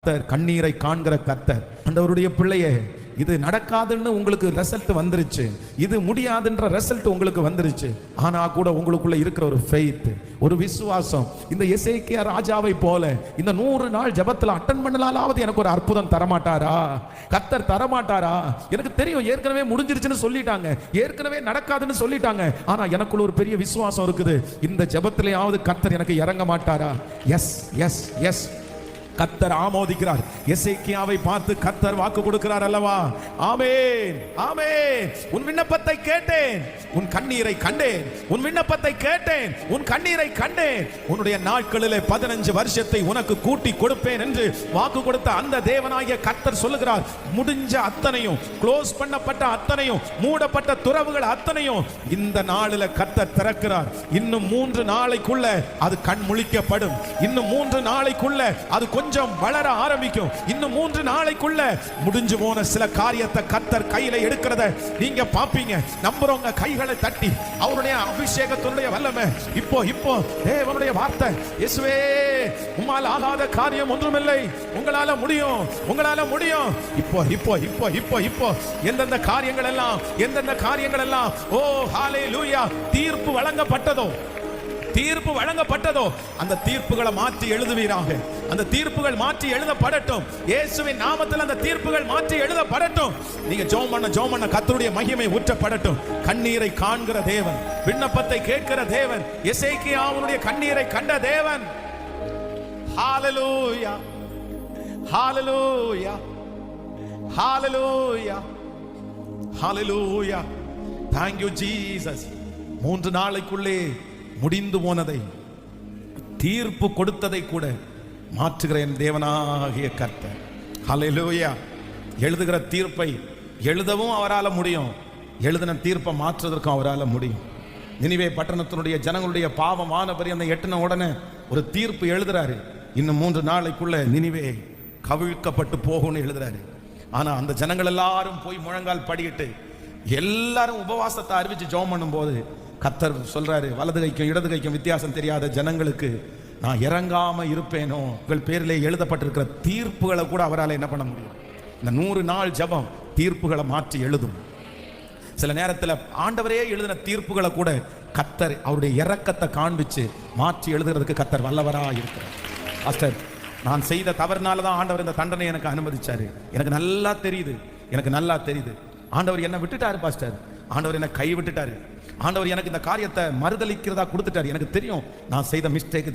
கர்த்தர் கண்ணீரை காண்கிற கர்த்தர். ஆண்டவருடைய பிள்ளையே, இது நடக்காதுன்னு உங்களுக்கு ரிசல்ட் வந்துருச்சு, இது முடியாதுன்ற ரிசல்ட் உங்களுக்கு வந்துருச்சு. ஆனா கூட உங்களுக்குள்ள இருக்கிற ஒரு ஃபெய்த், ஒரு விசுவாசம், இந்த எசேக்கியா ராஜாவை போல இந்த 100 நாள் ஜெபத்துல அட்டன் பண்ணலாலாவது எனக்கு ஒரு அற்புதம் தரமாட்டாரா? கர்த்தர் தரமாட்டாரா? எனக்கு தெரியும் ஏற்கனவே முடிஞ்சிருச்சுன்னு சொல்லிட்டாங்க, ஏற்கனவே நடக்காதுன்னு சொல்லிட்டாங்க. ஆனா எனக்குள்ள ஒரு பெரிய விசுவாசம் இருக்குது, இந்த ஜெபத்திலேயாவது கர்த்தர் எனக்கு இறங்க மாட்டாரா? எஸ் எஸ் எஸ், கர்த்தர் ஆமோதிக்கிறார். எசேக்கியாவை பார்த்து கர்த்தர் வாக்கு கொடுக்கிறார் அல்லவா? ஆமென் ஆமென். உன் விண்ணப்பத்தை கேட்டேன், உன் கண்ணீரை கண்டேன். உன் விண்ணப்பத்தை கேட்டேன், உன் கண்ணீரை கண்டேன். உன்னுடைய நாட்களிலே 15 வருஷத்தை உனக்கு கூட்டி கொடுப்பேன் என்று வாக்கு கொடுத்த அந்த தேவனாகிய கர்த்தர் சொல்லுகிறார். முடிஞ்ச அத்தனையும், க்ளோஸ் பண்ணப்பட்ட அத்தனையும், மூடப்பட்ட துறவுகள் அத்தனையும் இந்த நாளில கர்த்தர் திறக்கிறார். இன்னும் 3 நாளைக்குள்ள அது கண் முழிக்கப்படும். இன்னும் 3 நாளைக்குள்ள அது கொஞ்சம் வளர ஆரம்பிக்கும். இன்னும் 3 நாளைக்குள்ள முடிஞ்சு போன சில காரியத்தை கர்த்தர் கையில எடுக்கிறத நீங்க பாப்பீங்க. நம்புறவங்க கைகளை தட்டி அவருடைய அபிஷேகத்தினுடைய வல்லமை இப்போ இப்போ தேவனுடைய வார்த்தை, இயேசுவே உம்மால் ஆகாத காரியம் ஒன்றுமில்லை, உங்களால முடியும், உங்களால முடியும். இப்போ இப்போ இப்போ இப்போ இப்போ எந்தெந்த காரியங்கள் எல்லாம் ஓ ஹalleluya, தீர்ப்பு வழங்கப்பட்டதோ அந்த தீர்ப்புகளை மாற்றி எழுதுவீராக. அந்த தீர்ப்புகள் மாற்றி எழுதப்படட்டும். இயேசுவின் நாமத்தில் அந்த தீர்ப்புகள் மாற்றி எழுதப்படட்டும். நீங்க ஜெபம் பண்ண கர்த்தருடைய மகிமை ஊற்றப்படட்டும். கண்ணீரை காண்கிற தேவன், விண்ணப்பத்தை கேட்கிற தேவன், எசேக்கியாவுடைய கண்ணீரை கண்ட தேவன். ஹalleluya ஹalleluya ஹalleluya ஹalleluya. Thank you Jesus. 3 நாளைக்குள்ளே முடிந்து போனதை, தீர்ப்பு கொடுத்ததை கூட மாற்றுகிற என் தேவனாகிய கர்த்தர். ஹல்லேலூயா. எழுதுகிற தீர்ப்பை எழுதவும் அவரால் முடியும், எழுதின தீர்ப்பை மாற்றுவதற்கும் அவரால் முடியும். நினிவே பட்டணத்தினுடைய ஜனங்களுடைய பாவமான பரியந்தம் எட்டின உடனே ஒரு தீர்ப்பு எழுதுறாரு. இன்னும் 3 நாளைக்குள்ள நினிவே கவிழ்க்கப்பட்டு போகும்னு எழுதுறாரு. ஆனா அந்த ஜனங்கள் எல்லாரும் போய் முழங்கால் படியிட்டு எல்லாரும் உபவாசத்தை அறிவிச்சு ஜெபம் பண்ணும்போது கர்த்தர் சொல்றாரு, வலது கைக்கும் இடது கைக்கும் வித்தியாசம் தெரியாத ஜனங்களுக்கு நான் இறங்காம இருப்பேனோ? உங்கள் பேரிலே எழுதப்பட்டிருக்கிற தீர்ப்புகளை கூட அவரால் என்ன பண்ண முடியும்? இந்த 100 நாள் ஜெபம் தீர்ப்புகளை மாற்றி எழுதும். சில நேரத்தில் ஆண்டவரே எழுதின தீர்ப்புகளை கூட கர்த்தர் அவருடைய இரக்கத்தை காண்பிச்சு மாற்றி எழுதுறதுக்கு கர்த்தர் வல்லவரா இருக்கிறார். பாஸ்டர், நான் செய்த தவறுனால தான் ஆண்டவர் இந்த தண்டனை எனக்கு அனுமதிச்சாரு. எனக்கு நல்லா தெரியுது ஆண்டவர் என்னை விட்டுட்டாரு பாஸ்டர், ஆண்டவர் என்னை கை விட்டுட்டாரு, ஆண்டவர் எனக்கு இந்த காரியத்தை மறுதலிக்கிறதா கொடுத்துட்டாரு. எனக்கு தெரியும் நான் செய்த மிஸ்டேக்